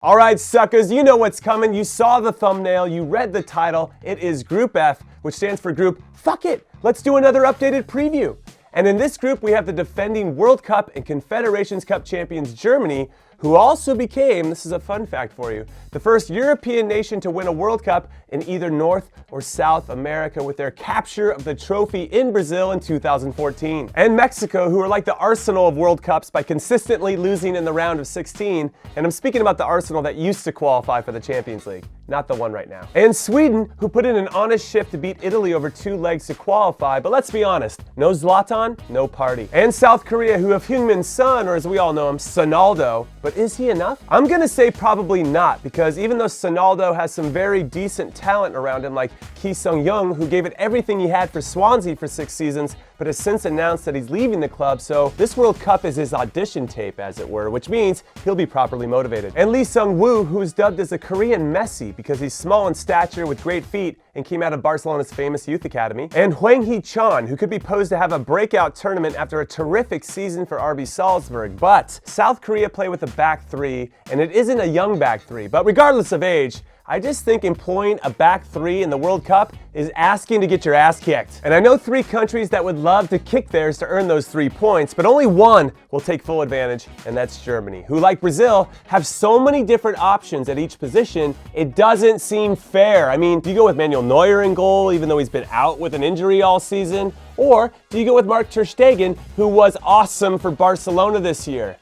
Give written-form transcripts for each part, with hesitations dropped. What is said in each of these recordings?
All right, suckers, you know what's coming. You saw the thumbnail, you read the title. It is Group F, which stands for Group Fuck It. Let's do another updated preview. And in this group, we have the defending World Cup and Confederations Cup champions Germany, who also became, this is a fun fact for you, the first European nation to win a World Cup in either North or South America with their capture of the trophy in Brazil in 2014. And Mexico, who are like the Arsenal of World Cups by consistently losing in the round of 16. And I'm speaking about the Arsenal that used to qualify for the Champions League, not the one right now. And Sweden, who put in an honest shift to beat Italy over 2 legs to qualify, but let's be honest, no Zlatan, no party. And South Korea, who have Heung-min's son, or as we all know him, Sonaldo, but is he enough? I'm gonna say probably not, because even though Sonaldo has some very decent talent around him like Ki Sung-young, who gave it everything he had for Swansea for 6 seasons, but has since announced that he's leaving the club, so this World Cup is his audition tape, as it were, which means he'll be properly motivated. And Lee Sung-woo, who's dubbed as a Korean Messi because he's small in stature with great feet and came out of Barcelona's famous youth academy. And Hwang Hee-chan, who could be posed to have a breakout tournament after a terrific season for RB Salzburg. But South Korea play with a back three, and it isn't a young back three. But regardless of age, I just think employing a back three in the World Cup is asking to get your ass kicked. And I know 3 countries that would love to kick theirs to earn those 3 points, but only one will take full advantage, and that's Germany, who, like Brazil, have so many different options at each position, it doesn't seem fair. I mean, do you go with Manuel Neuer in goal, even though he's been out with an injury all season? Or do you go with Mark ter Stegen, who was awesome for Barcelona this year?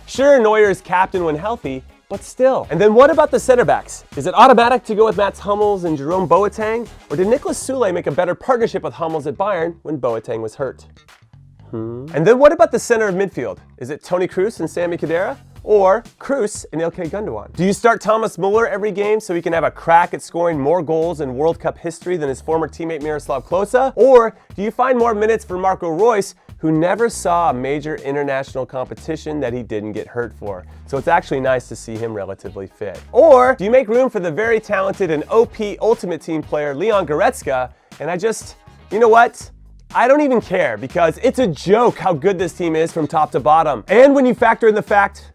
Sure, Neuer is captain when healthy, but still. And then what about the center backs? Is it automatic to go with Mats Hummels and Jerome Boateng? Or did Niklas Süle make a better partnership with Hummels at Bayern when Boateng was hurt? And then what about the center of midfield? Is it Toni Kroos and Sami Khedira? Or Kroos and Ilkay Gundogan? Do you start Thomas Muller every game so he can have a crack at scoring more goals in World Cup history than his former teammate Miroslav Klose? Or do you find more minutes for Marco Reus, who never saw a major international competition that he didn't get hurt for? So it's actually nice to see him relatively fit. Or do you make room for the very talented and OP Ultimate Team player Leon Goretzka? And you know what? I don't even care, because it's a joke how good this team is from top to bottom. And when you factor in the fact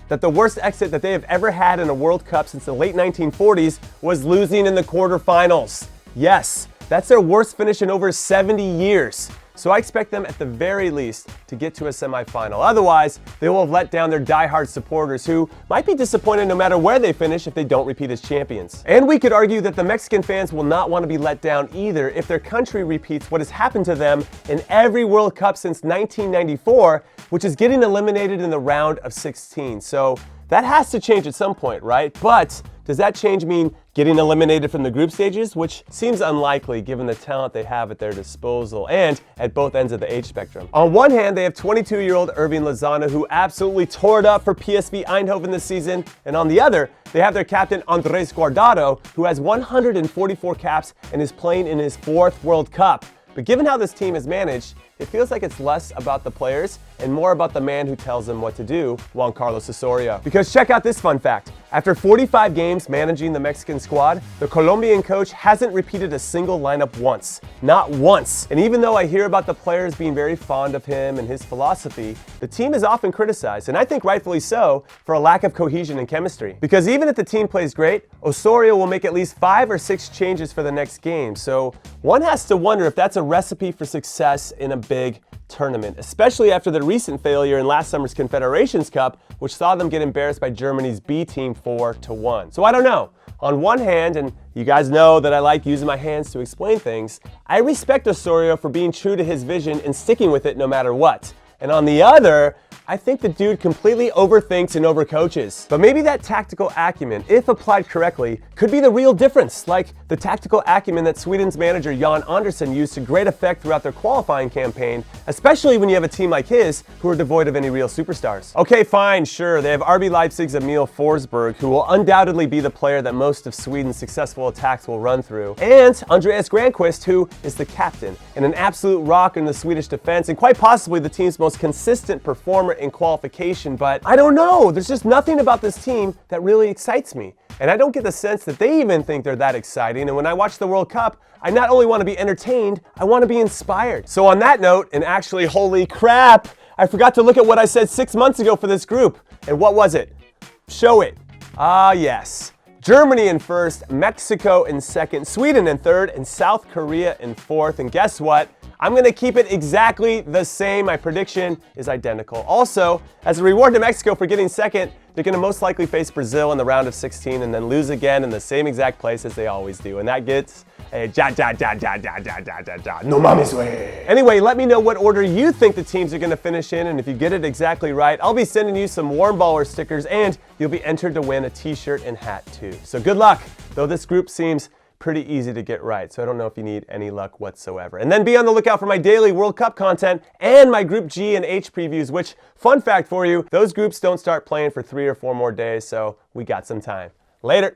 that the worst exit that they have ever had in a World Cup since the late 1940s was losing in the quarterfinals. Yes, that's their worst finish in over 70 years. So I expect them at the very least to get to a semifinal. Otherwise, they will have let down their diehard supporters, who might be disappointed no matter where they finish if they don't repeat as champions. And we could argue that the Mexican fans will not want to be let down either if their country repeats what has happened to them in every World Cup since 1994, which is getting eliminated in the round of 16. So that has to change at some point, right? But does that change mean getting eliminated from the group stages, which seems unlikely given the talent they have at their disposal and at both ends of the age spectrum? On one hand, they have 22-year-old Irving Lozano, who absolutely tore it up for PSV Eindhoven this season, and on the other, they have their captain Andres Guardado, who has 144 caps and is playing in his 4th World Cup. But given how this team is managed, it feels like it's less about the players and more about the man who tells them what to do, Juan Carlos Osorio. Because check out this fun fact. After 45 games managing the Mexican squad, the Colombian coach hasn't repeated a single lineup once. Not once. And even though I hear about the players being very fond of him and his philosophy, the team is often criticized, and I think rightfully so, for a lack of cohesion and chemistry. Because even if the team plays great, Osorio will make at least 5 or 6 changes for the next game. So one has to wonder if that's a recipe for success in a big tournament, especially after the recent failure in last summer's Confederations Cup, which saw them get embarrassed by Germany's B team 4-1. So I don't know. On one hand, and you guys know that I like using my hands to explain things, I respect Osorio for being true to his vision and sticking with it no matter what. And on the other, I think the dude completely overthinks and overcoaches. But maybe that tactical acumen, if applied correctly, could be the real difference, like the tactical acumen that Sweden's manager Jan Andersson used to great effect throughout their qualifying campaign, especially when you have a team like his who are devoid of any real superstars. Okay, fine, sure, they have RB Leipzig's Emil Forsberg, who will undoubtedly be the player that most of Sweden's successful attacks will run through, and Andreas Granqvist, who is the captain and an absolute rock in the Swedish defense, and quite possibly the team's most consistent performer in qualification. But I don't know, there's just nothing about this team that really excites me. And I don't get the sense that they even think they're that exciting. And when I watch the World Cup, I not only want to be entertained, I want to be inspired. So on that note, and actually, holy crap, I forgot to look at what I said 6 months ago for this group. And what was it? Show it. Ah, yes. Germany in first, Mexico in second, Sweden in third, and South Korea in fourth. And guess what? I'm going to keep it exactly the same. My prediction is identical. Also, as a reward to Mexico for getting second, they're going to most likely face Brazil in the round of 16 and then lose again in the same exact place as they always do. And that gets a no mames way. Anyway, let me know what order you think the teams are going to finish in, and if you get it exactly right, I'll be sending you some Warmballer stickers, and you'll be entered to win a t-shirt and hat too. So good luck, though this group seems pretty easy to get right, so I don't know if you need any luck whatsoever. And then be on the lookout for my daily World Cup content and my Group G and H previews, which, fun fact for you, those groups don't start playing for 3 or 4 more days, so we got some time. Later.